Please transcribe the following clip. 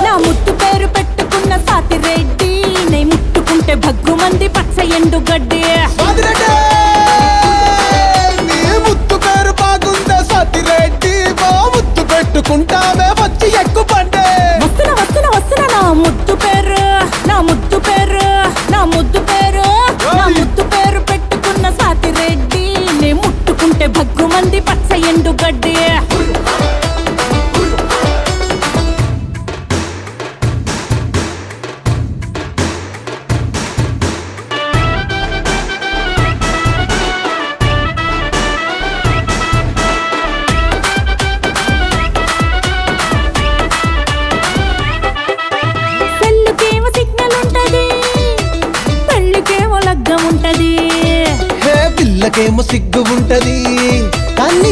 నా ముద్దు పేరు పెట్టుకున్న సాతిరెడ్డి నే ముట్టుకుంటే భగ్గు మంది పచ్చ ఎండు గడ్డి ముత్తు పేరు బాగుందా సాతిరెడ్డి ముత్తు పెట్టుకుంటావే వచ్చి ఎక్కు పండే వస్తున్నా నా ముద్దు పేరు పెట్టుకున్న సాతిరెడ్డి నే ముట్టుకుంటే భగ్గు మంది పచ్చ ఎండు గడ్డి పిల్లకేమో సిగ్గు ఉంటది కానీ